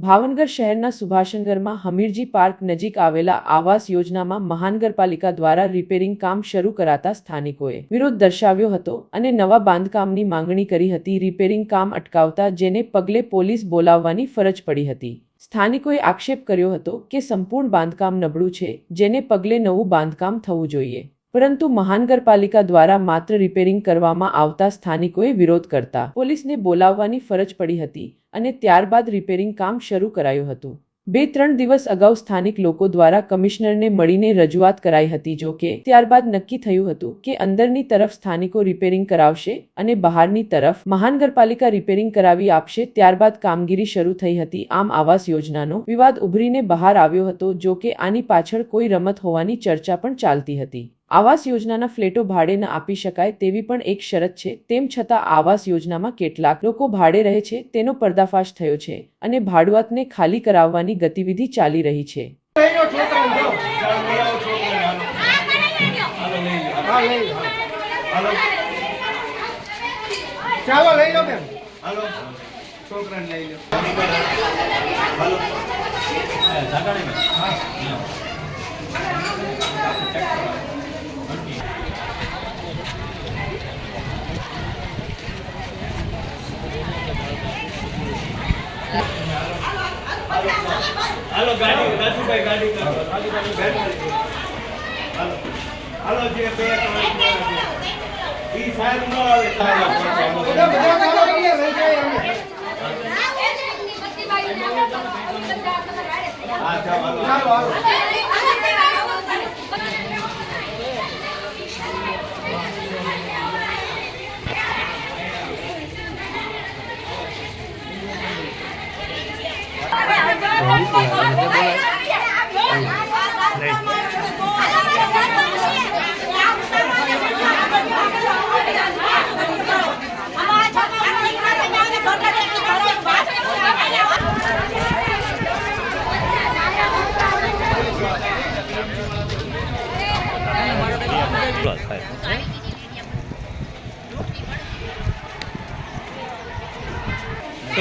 ભાવનગર શહેરના સુભાષનગરમાં હમીરજી પાર્ક નજીક આવેલા આવાસ યોજનામાં મહાનગરપાલિકા દ્વારા રિપેરિંગ કામ શરૂ કરાતા સ્થાનિકોએ વિરોધ દર્શાવ્યો હતો અને નવા બાંધકામની માંગણી કરી હતી। રિપેરિંગ કામ અટકાવતા જેને પગલે પોલીસ બોલાવવાની ફરજ પડી હતી। સ્થાનિકોએ આક્ષેપ કર્યો હતો કે સંપૂર્ણ બાંધકામ નબળું છે, જેને પગલે નવું બાંધકામ થવું જોઈએ, પરંતુ મહાનગરપાલિકા દ્વારા માત્ર રિપેરિંગ કરવામાં આવતા સ્થાનિકોએ વિરોધ કરતા પોલીસને બોલાવવાની ફરજ પડી હતી અને ત્યારબાદ રિપેરિંગ કામ શરૂ કરાયું હતું। 2-3 દિવસ અગાઉ સ્થાનિક લોકો દ્વારા કમિશનરને મળીને રજૂઆત કરાઈ હતી, જો કે ત્યારબાદ નક્કી થયું હતું કે અંદરની તરફ સ્થાનિકો રિપેરિંગ કરાવશે અને બહારની તરફ મહાનગરપાલિકા રિપેરિંગ કરાવી આપશે। ત્યારબાદ કામગીરી શરૂ થઈ હતી। આમ આવાસ યોજનાનો વિવાદ ઉભરીને બહાર આવ્યો હતો, જો કે આની પાછળ કોઈ રમત હોવાની ચર્ચા પણ ચાલતી હતી। આવાસ યોજનાના ફ્લેટો ભાડે ન આપી શકાય તેવી પણ એક શરત છે। તેમ છતાં આવાસ યોજનામાં કેટલાક લોકો ભાડે રહે છે તેનો પર્દાફાશ થયો છે અને ભાડુઆતને ખાલી કરાવવાની ગતિવિધિ ચાલી રહી છે। ચાલો લઈ લો બેન, હાલો છોકરાને લઈ લો। હાલો ગાડી રાજુભાઈ ગાડી કરો રાજુભાઈ હાલો હાલો જે બે ઈ સાહેબ નો આવે બધા ચાલો લઈ જાય અમે આ ચાલો ચાલો હાલો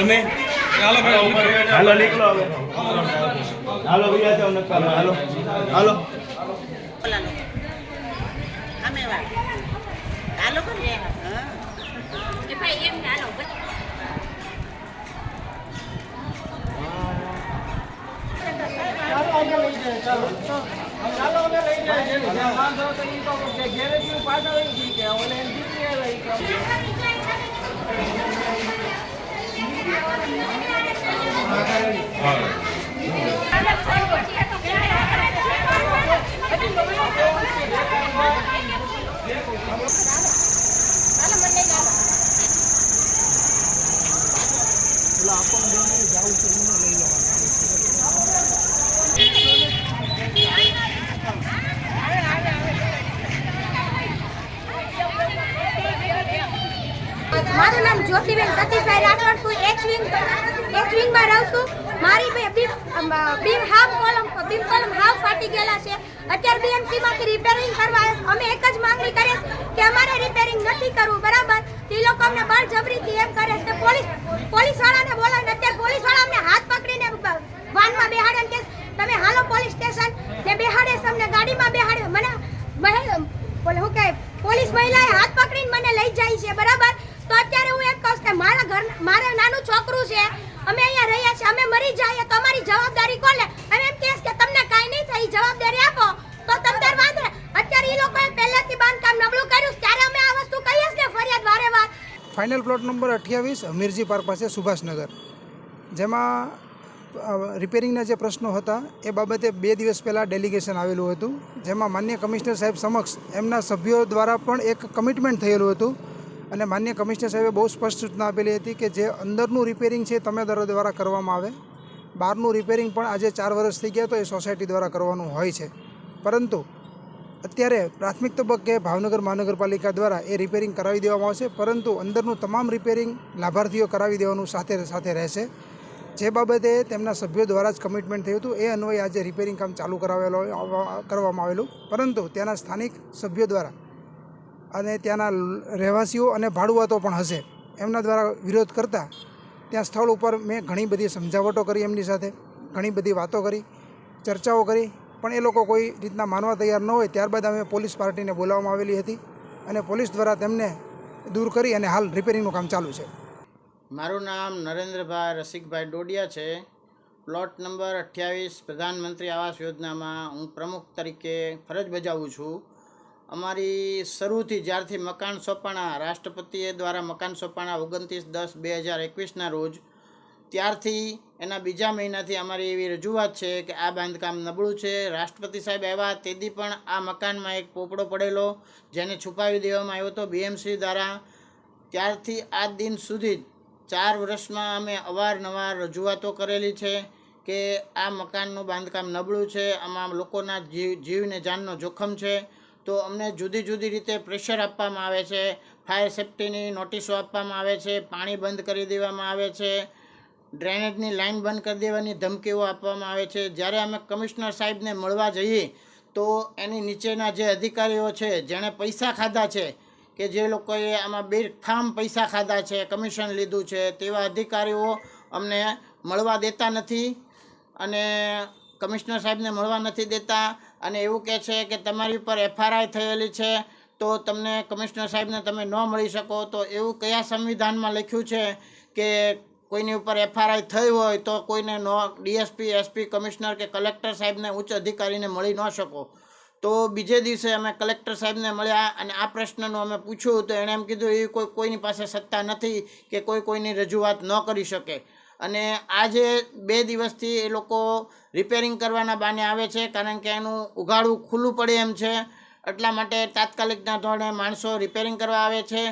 તમે હાલો નીકળો હવે હાલો ભૈયા જાવ નક્કા હાલો હાલો અમે વાળ હાલો કોને હા એ ભાઈ એમ હાલો ચાલો અમે લઈ જાય ચાલો ચાલો અમે લઈ જાય જ્યાં વાંધો તો ઈ તો કે ગેરેજ નું પાછળ ઈ કે ઓલે દીકરી આવે ઈ કે મારું નામ જ્યોતિબેન સતીશભાઈ રાઠોડ છું। એક વિંગમાં રહું છું। મારી બીમ કોલમ હાફ ફાટી ગયેલા છે। અત્યારે બીએમસી માંથી રિપેરિંગ કરવા અમે એક જ માંગણી કરીએ કે અમારે રિપેરિંગ નથી કરવું, બરાબર? તે લોકો અમને બળજબરીથી એમ કરે છે। પોલીસ વાળાને બોલાવીને અત્યારે પોલીસ વાળા અમને હાથ પકડીને વાનમાં બેહાડે કે તમે હાલો પોલીસ સ્ટેશન ને બેહાડે છે, અમને ગાડીમાં બેહાડે। મને બોલે હું કે પોલીસ મહિલાએ હાથ પકડીને મને લઈ જાય છે, બરાબર? તો અત્યારે હું એમ કહું કે મારે નાનું છોકરું છે, અમે અહીંયા રહ્યા છીએ, અમે મરી જઈએ તો અમારી જવાબદારી કોણ લે? અમે એમ કહીએ કે તમને કાંઈ નહીં થાય, જવાબદારી આપો તો તમને વાંધો નહીં। અત્યારે એ લોકોએ પહેલેથી બાંધકામ નબળું કર્યું, ત્યારે અમે આ વસ્તુ કહીએ છીએ ને ફરિયાદ વારે-વાર। Final plot number 28 Hamirji park પાસે સુભાષનગર, જેમાં રિપેરિંગના જે પ્રશ્નો હતા એ બાબતે 2 દિવસ પહેલાં ડેલિગેશન આવેલું હતું, જેમાં માન્ય કમિશનર સાહેબ સમક્ષ એમના સભ્યો દ્વારા પણ એક કમિટમેન્ટ થયેલું હતું અને માન્ય કમિશનર સાહેબે બહુ સ્પષ્ટ સૂચના આપેલી હતી કે જે અંદરનું રિપેરિંગ છે તમે દ્વારા કરવામાં આવે, બહારનું રિપેરિંગ પણ આજે 4 વર્ષ થઈ ગયા તો એ સોસાયટી દ્વારા કરવાનું હોય છે। પરંતુ અત્યારે પ્રાથમિક તબક્કે ભાવનગર મહાનગરપાલિકા દ્વારા એ રિપેરિંગ કરાવી દેવામાં આવશે, પરંતુ અંદરનું તમામ રિપેરિંગ લાભાર્થીઓ કરાવી દેવાનું સાથે રહેશે। જે બાબતે તેમના સભ્યો દ્વારા જ કમિટમેન્ટ થયું હતું, એ અન્વયે આજે રિપેરિંગ કામ ચાલુ કરવામાં આવેલું, પરંતુ ત્યાંના સ્થાનિક સભ્યો દ્વારા અને ત્યાંના રહેવાસીઓ અને ભાડુઆતો પણ હશે, એમના દ્વારા વિરોધ કરતા ત્યાં સ્થળ ઉપર મેં ઘણી બધી સમજાવટો કરી એમની સાથે, ઘણી બધી વાતો કરી, ચર્ચાઓ કરી, પણ એ લોકો કોઈ રીતના માનવા તૈયાર ન હોય. ત્યારબાદ અમે પોલીસ પાર્ટીને બોલાવવામાં આવેલી હતી અને પોલીસ દ્વારા તેમને દૂર કરી અને હાલ રિપેરિંગનું કામ ચાલુ છે. મારું નામ નરેન્દ્રભાઈ રસિકભાઈ ડોડિયા છે. પ્લોટ નંબર 28 પ્રધાનમંત્રી આવાસ યોજનામાં હું પ્રમુખ તરીકે ફરજ બજાવું છું. અમારી શરૂથી જ્યારથી મકાન સોંપાણા, રાષ્ટ્રપતિએ દ્વારા મકાન સોંપાણા 29/10/2021ના રોજ, ત્યારથી એના બીજા મહિનાથી અમારી એવી રજૂઆત છે કે આ બાંધકામ નબળું છે. રાષ્ટ્રપતિ સાહેબ આવ્યા તેથી પણ આ મકાનમાં એક પોપડો પડેલો જેને છુપાવી દેવામાં આવ્યો હતો બીએમસી દ્વારા. ત્યારથી આ દિન સુધી 4 વર્ષમાં અમે અવારનવાર રજૂઆતો કરેલી છે કે આ મકાનનું બાંધકામ નબળું છે, આમાં લોકોના જીવને જાનનો જોખમ છે. તો અમને જુદી જુદી રીતે પ્રેશર આપવામાં આવે છે, ફાયર સેફ્ટીની નોટિસો આપવામાં આવે છે, પાણી બંધ કરી દેવામાં આવે છે, ડ્રેનેજની લાઇન બંધ કરી દેવાની ધમકીઓ આપવામાં આવે છે. જ્યારે અમે કમિશનર સાહેબને મળવા જઈએ તો એની નીચેના જે અધિકારીઓ છે જેણે પૈસા ખાધા છે, કે જે લોકોએ આમાં બેફામ પૈસા ખાધા છે, કમિશન લીધું છે, તેવા અધિકારીઓ અમને મળવા દેતા નથી અને કમિશનર સાહેબને મળવા નથી દેતા અને એવું કહે છે કે તમારી ઉપર FRI થયેલી છે તો તમને કમિશનર સાહેબને તમે ન મળી શકો. તો એવું કયા સંવિધાનમાં લખ્યું છે કે કોઈની ઉપર FRI થઈ હોય તો કોઈને ડીએસપી, એસપી, કમિશનર કે કલેક્ટર સાહેબને, ઉચ્ચ અધિકારીને મળી ન શકો? તો બીજે દિવસે અમે કલેક્ટર સાહેબને મળ્યા અને આ પ્રશ્નનું અમે પૂછ્યું તો એણે એમ કીધું એ કોઈની પાસે સત્તા નથી કે કોઈની રજૂઆત ન કરી શકે. અને આજે 2 દિવસથી એ લોકો રિપેરિંગ કરવાના બહાને આવે છે કારણ કે એનું ઉઘાડું ખુલ્લું પડે એમ છે. એટલા માટે તાત્કાલિકના ધોરણે માણસો રિપેરિંગ કરવા આવે છે.